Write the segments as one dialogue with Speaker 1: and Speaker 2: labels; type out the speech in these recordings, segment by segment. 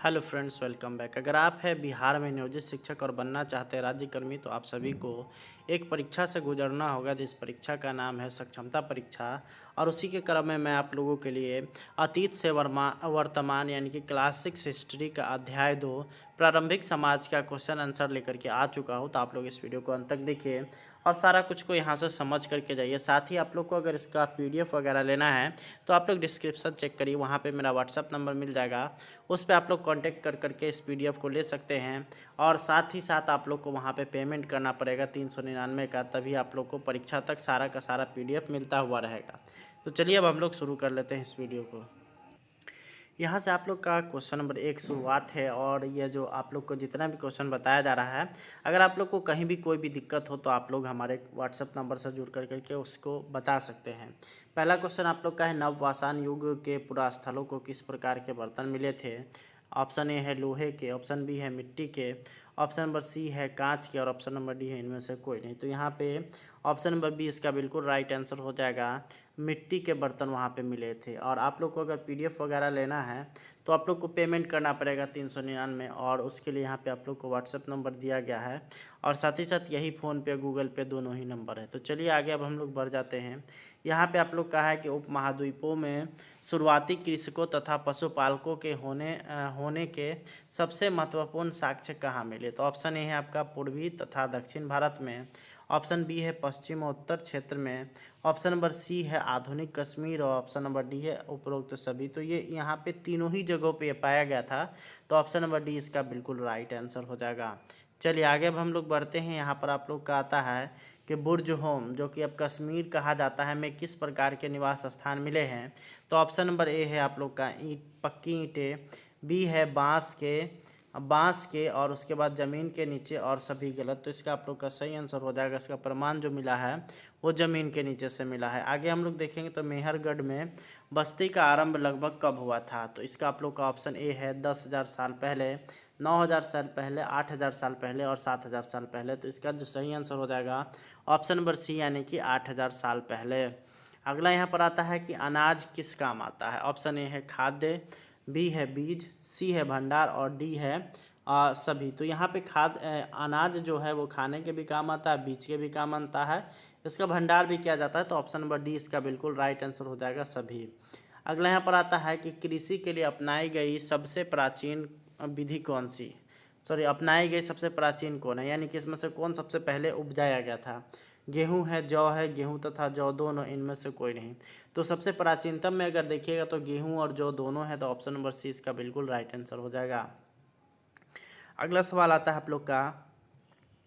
Speaker 1: Hello friends, welcome back. अगर आप हैं बिहार में नियोजित शिक्षक और बनना चाहते हैं राज्यकर्मी, तो आप सभी को एक परीक्षा से गुजरना होगा, जिस परीक्षा का नाम है सक्षमता परीक्षा। और उसी के क्रम में मैं आप लोगों के लिए अतीत से वर्तमान यानी कि क्लास 6 हिस्ट्री का अध्याय 2 प्रारंभिक समाज का क्वेश्चन आंसर लेकर के आ चुका हूँ। तो आप लोग इस वीडियो को अंत तक देखिए और सारा कुछ को यहाँ से समझ करके जाइए। साथ ही आप लोग को अगर इसका पीडीएफ वगैरह लेना है तो आप लोग डिस्क्रिप्शन चेक करिए, वहाँ पे मेरा व्हाट्सअप नंबर मिल जाएगा। उस पर आप लोग कांटेक्ट कर करके इस पीडीएफ को ले सकते हैं। और साथ ही साथ आप लोग को वहाँ पे पेमेंट करना पड़ेगा 399 का, तभी आप लोग को परीक्षा तक सारा का सारा पीडीएफ मिलता हुआ रहेगा। तो चलिए अब हम लोग शुरू कर लेते हैं इस वीडियो को। यहाँ से आप लोग का क्वेश्चन नंबर 1 शुरुआत है। और ये जो आप लोग को जितना भी क्वेश्चन बताया जा रहा है, अगर आप लोग को कहीं भी कोई भी दिक्कत हो तो आप लोग हमारे व्हाट्सएप नंबर से जुड़ करके उसको बता सकते हैं। पहला क्वेश्चन आप लोग का है, नवपाषाण युग के पुरास्थलों को किस प्रकार के बर्तन मिले थे। ऑप्शन ए है लोहे के, ऑप्शन बी है मिट्टी के, ऑप्शन नंबर सी है कांच के, और ऑप्शन नंबर डी है इनमें से कोई नहीं। तो यहाँ पे ऑप्शन नंबर बी इसका बिल्कुल राइट आंसर हो जाएगा। मिट्टी के बर्तन वहाँ पे मिले थे। और आप लोग को अगर पीडीएफ वगैरह लेना है तो आप लोग को पेमेंट करना पड़ेगा 399, और उसके लिए यहाँ पे आप लोग को व्हाट्सएप नंबर दिया गया है। और साथ ही साथ यही फ़ोनपे गूगल पे दोनों ही नंबर है। तो चलिए आगे अब हम लोग बढ़ जाते हैं। यहाँ पे आप लोग कहा है कि उपमहाद्वीपों में शुरुआती कृषकों तथा पशुपालकों के होने के सबसे महत्वपूर्ण साक्ष्य कहाँ मिले। तो ऑप्शन ए है आपका पूर्वी तथा दक्षिण भारत में, ऑप्शन बी है पश्चिम और उत्तर क्षेत्र में, ऑप्शन नंबर सी है आधुनिक कश्मीर, और ऑप्शन नंबर डी है उपरोक्त सभी। तो ये यहाँ पे तीनों ही जगहों पे पाया गया था। तो ऑप्शन नंबर डी इसका बिल्कुल राइट आंसर हो जाएगा। चलिए आगे अब हम लोग बढ़ते हैं। यहाँ पर आप लोग का आता है कि बुर्ज होम, जो कि अब कश्मीर कहा जाता है, में किस प्रकार के निवास स्थान मिले हैं। तो ऑप्शन नंबर ए है आप लोग का ईंट, पक्की ईंटें, बी है बांस के और उसके बाद ज़मीन के नीचे, और सभी गलत। तो इसका आप लोग का सही आंसर हो जाएगा। इसका प्रमाण जो मिला है वो ज़मीन के नीचे से मिला है। आगे हम लोग देखेंगे तो मेहरगढ़ में बस्ती का आरंभ लगभग कब हुआ था। तो इसका आप लोग का ऑप्शन ए है 10,000 साल पहले, 9,000 साल पहले, 8,000 साल पहले और 7,000 साल पहले। तो इसका जो सही आंसर हो जाएगा ऑप्शन नंबर सी, यानी कि 8,000 साल पहले। अगला यहाँ पर आता है कि अनाज किस काम आता है। ऑप्शन ए है खाद्य, बी है बीज, सी है भंडार और डी है सभी। तो यहाँ पे अनाज जो है वो खाने के भी काम आता है, बीज के भी काम आता है, इसका भंडार भी किया जाता है। तो ऑप्शन नंबर डी इसका बिल्कुल राइट आंसर हो जाएगा सभी। अगला यहाँ पर आता है कि कृषि के लिए अपनाई गई सबसे प्राचीन विधि कौन सी। अपनाई गई सबसे प्राचीन कौन है, यानी कि इसमें से कौन सबसे पहले उपजाया गया था। गेहूं है, जौ है, गेहूं तथा जौ दोनों, इनमें से कोई नहीं। तो सबसे प्राचीनतम में अगर देखिएगा तो गेहूं और जौ दोनों है। तो ऑप्शन नंबर सी इसका बिल्कुल राइट आंसर हो जाएगा। अगला सवाल आता है आप लोग का,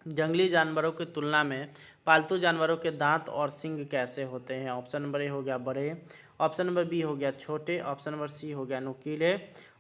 Speaker 1: जंगली जानवरों की तुलना में पालतू जानवरों के दांत और सींग कैसे होते हैं। ऑप्शन नंबर ए हो गया बड़े, ऑप्शन नंबर बी हो गया छोटे, ऑप्शन नंबर सी हो गया नुकीले,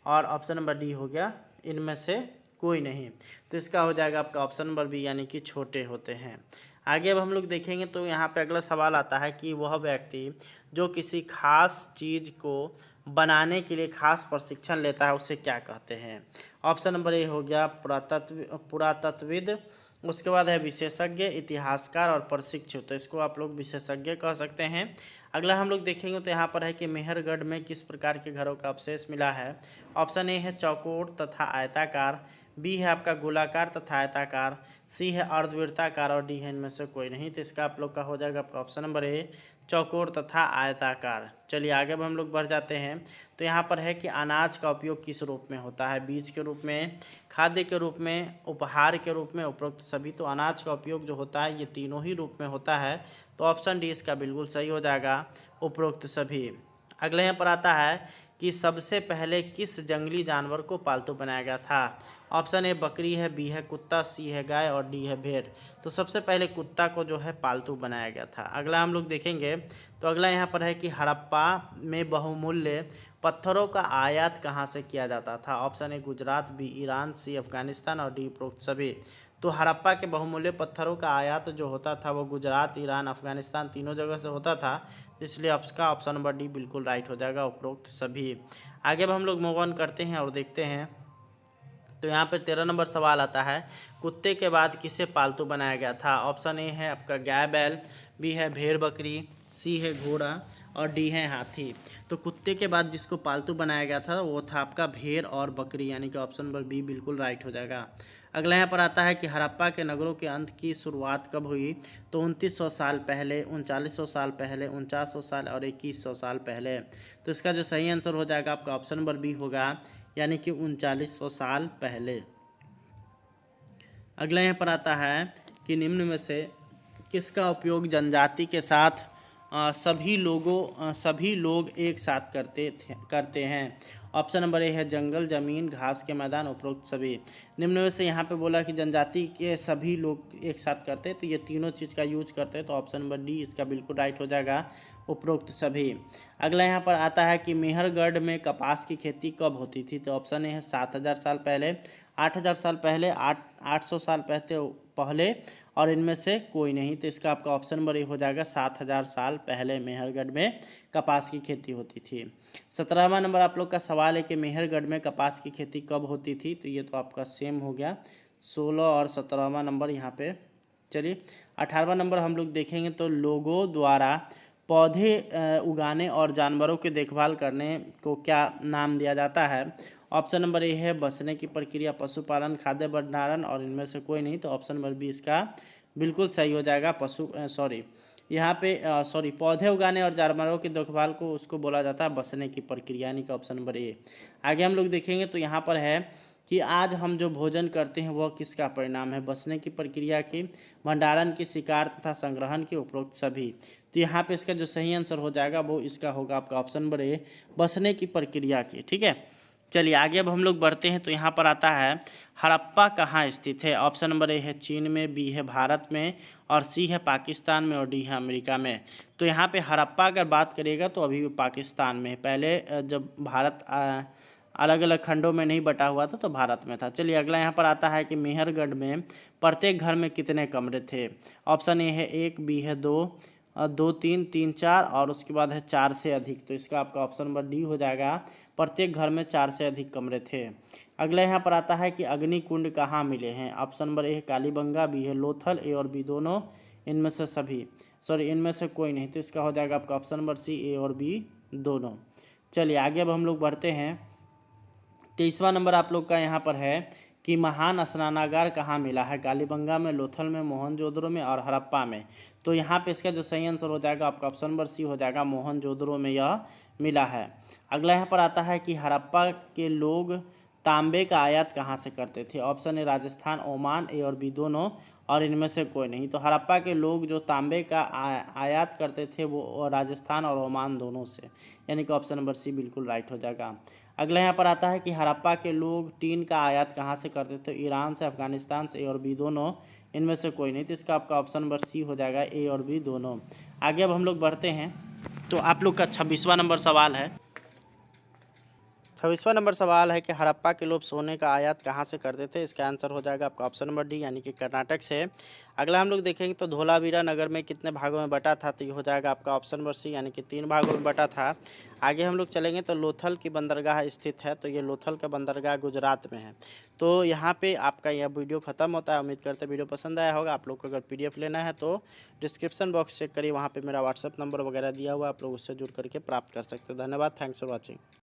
Speaker 1: और ऑप्शन नंबर डी हो गया इनमें से कोई नहीं। तो इसका हो जाएगा आपका ऑप्शन नंबर बी, यानी कि छोटे होते हैं। आगे अब हम लोग देखेंगे तो यहाँ पे अगला सवाल आता है कि वह व्यक्ति जो किसी खास चीज़ को बनाने के लिए खास प्रशिक्षण लेता है उसे क्या कहते हैं। ऑप्शन नंबर ए हो गया पुरातत्वविद, उसके बाद है विशेषज्ञ, इतिहासकार और प्रशिक्षु। तो इसको आप लोग विशेषज्ञ कह सकते हैं। अगला हम लोग देखेंगे तो यहाँ पर है कि मेहरगढ़ में किस प्रकार के घरों का अवशेष मिला है। ऑप्शन ए है चौकोर तथा आयताकार, बी है आपका गोलाकार तथा आयताकार, सी है अर्धवृत्ताकार और डी है इनमें से कोई नहीं। तो इसका आप लोग का हो जाएगा आपका ऑप्शन नंबर ए, चौकोर तथा आयताकार। चलिए आगे अब हम लोग बढ़ जाते हैं। तो यहाँ पर है कि अनाज का उपयोग किस रूप में होता है, बीज के रूप में, खाद्य के रूप में, उपहार के रूप में, उपरोक्त सभी। तो अनाज का उपयोग जो होता है ये तीनों ही रूप में होता है। तो ऑप्शन डी इसका बिल्कुल सही हो जाएगा, उपरोक्त सभी। अगले यहाँ पर आता है कि सबसे पहले किस जंगली जानवर को पालतू बनाया गया था। ऑप्शन ए बकरी है, बी है कुत्ता, सी है गाय और डी है भेड़। तो सबसे पहले कुत्ता को जो है पालतू बनाया गया था। अगला हम लोग देखेंगे तो अगला यहाँ पर है कि हड़प्पा में बहुमूल्य पत्थरों का आयात कहाँ से किया जाता था। Option A Gujarat, B Iran, C Afghanistan और डी उपरोक्त सभी। तो हड़प्पा के बहुमूल्य पत्थरों का आयात जो होता था वो गुजरात, ईरान, अफगानिस्तान तीनों जगह से होता था। इसलिए आपका ऑप्शन नंबर डी बिल्कुल राइट हो जाएगा, उपरोक्त सभी। आगे अब हम लोग मूव ऑन करते हैं और देखते हैं। तो यहाँ पर 13 नंबर सवाल आता है, कुत्ते के बाद किसे पालतू बनाया गया था। ऑप्शन ए है आपका गाय बैल, बी है भेड़ बकरी, सी है घोड़ा और डी है हाथी। तो कुत्ते के बाद जिसको पालतू बनाया गया था वो था आपका भेड़ और बकरी, यानी कि ऑप्शन नंबर बी बिल्कुल राइट हो जाएगा। अगला यहाँ पर आता है कि हड़प्पा के नगरों के अंत की शुरुआत कब हुई? तो 2900 साल पहले, 3900 साल पहले, 4900 साल और 2100 साल पहले। तो इसका जो सही आंसर हो जाएगा आपका ऑप्शन नंबर बी होगा, यानी कि 3900 साल पहले। अगला यहाँ पर आता है कि निम्न में से किसका उपयोग जनजाति के साथ सभी लोग एक साथ करते हैं? ऑप्शन नंबर ए है जंगल, जमीन, घास के मैदान, उपरोक्त सभी। निम्न में से यहाँ पे बोला कि जनजाति के सभी लोग एक साथ करते हैं, तो ये तीनों चीज़ का यूज करते हैं, तो ऑप्शन नंबर डी इसका बिल्कुल राइट हो जाएगा, उपरोक्त सभी। अगला यहाँ पर आता है कि मेहरगढ़ में कपास की खेती कब होती थी? तो ऑप्शन ए है 7000 साल पहले, 8000 साल पहले, 800 साल पहले और इनमें से कोई नहीं। तो इसका आपका ऑप्शन नंबर ए हो जाएगा 7000 साल पहले मेहरगढ़ में कपास की खेती होती थी। 17वां नंबर आप लोग का सवाल है कि मेहरगढ़ में कपास की खेती कब होती थी? तो ये तो आपका सेम हो गया, 16 और 17वां नंबर यहाँ पे। चलिए 18वां नंबर हम लोग देखेंगे तो लोगों द्वारा पौधे उगाने और जानवरों की देखभाल करने को क्या नाम दिया जाता है? ऑप्शन नंबर ए है बसने की प्रक्रिया, पशुपालन, खाद्य भंडारण और इनमें से कोई नहीं। तो ऑप्शन नंबर बी इसका बिल्कुल सही हो जाएगा, पौधे उगाने और जानवरों की देखभाल को उसको बोला जाता है बसने की प्रक्रिया, यानी कि ऑप्शन नंबर ए। आगे हम लोग देखेंगे तो यहाँ पर है कि आज हम जो भोजन करते हैं वह किसका परिणाम है? बसने की प्रक्रिया की, भंडारण की, शिकार तथा संग्रहण की, उपरोक्त सभी। तो यहाँ पे इसका जो सही आंसर हो जाएगा वो इसका होगा आपका ऑप्शन नंबर ए, बसने की प्रक्रिया की। ठीक है, चलिए आगे अब हम लोग बढ़ते हैं। तो यहाँ पर आता है हड़प्पा कहाँ स्थित है? ऑप्शन नंबर ए है चीन में, बी है भारत में और सी है पाकिस्तान में और डी है अमेरिका में। तो यहाँ पे हड़प्पा अगर बात करिएगा तो अभी भी पाकिस्तान में है। पहले जब भारत अलग अलग खंडों में नहीं बटा हुआ था तो भारत में था। चलिए अगला यहाँ पर आता है कि मेहरगढ़ में प्रत्येक घर में कितने कमरे थे? ऑप्शन ए है 1, बी है 2, 2, 3, 3, 4 और उसके बाद है 4 से अधिक। तो इसका आपका ऑप्शन नंबर डी हो जाएगा, प्रत्येक घर में 4 से अधिक कमरे थे। अगला यहाँ पर आता है कि अग्निकुंड कहाँ मिले हैं? ऑप्शन नंबर ए है कालीबंगा, बी है लोथल, ए और बी दोनों, इनमें से सभी, इनमें से कोई नहीं। तो इसका हो जाएगा आपका ऑप्शन नंबर सी, ए और बी दोनों। चलिए आगे अब हम लोग बढ़ते हैं। 23वां नंबर आप लोग का यहाँ पर है कि महान स्नानागार कहाँ मिला है? कालीबंगा में, लोथल में, मोहनजोदड़ो में और हड़प्पा में। तो यहाँ पे इसका जो सही आंसर हो जाएगा आपका ऑप्शन नंबर सी हो जाएगा, मोहनजोदड़ो में यह मिला है। अगला यहाँ पर आता है कि हड़प्पा के लोग तांबे का आयात कहाँ से करते थे? ऑप्शन ए राजस्थान, ओमान, ए और बी दोनों और इनमें से कोई नहीं। तो हड़प्पा के लोग जो तांबे का आयात करते थे वो राजस्थान और ओमान दोनों से, यानी कि ऑप्शन नंबर सी बिल्कुल राइट हो जाएगा। अगला यहाँ पर आता है कि हड़प्पा के लोग टीन का आयात कहाँ से करते थे? ईरान से, अफगानिस्तान से, ए और बी दोनों, इनमें से कोई नहीं। तो इसका आपका ऑप्शन नंबर सी हो जाएगा, ए और बी दोनों। आगे अब हम लोग बढ़ते हैं। तो आप लोग का 26वां नंबर सवाल है। 26वां नंबर सवाल है कि हड़प्पा के लोग सोने का आयात कहाँ से करते थे? इसका आंसर हो जाएगा आपका ऑप्शन नंबर डी, यानी कि कर्नाटक से। अगला हम लोग देखेंगे तो धोलावीरा नगर में कितने भागों में बटा था? तो ये हो जाएगा आपका ऑप्शन नंबर सी, यानी कि 3 भागों में बटा था। आगे हम लोग चलेंगे तो लोथल की बंदरगाह स्थित है। तो ये लोथल का बंदरगाह गुजरात में है। तो यहाँ पे आपका यह वीडियो खत्म होता है। उम्मीद करते वीडियो पसंद आया होगा। आप लोग को अगर PDF लेना है तो डिस्क्रिप्शन बॉक्स चेक करिए, वहाँ पे मेरा WhatsApp नंबर वगैरह दिया हुआ, आप लोग उससे जुड़ करके प्राप्त कर सकते हैं। धन्यवाद, थैंक्स फॉर वॉचिंग।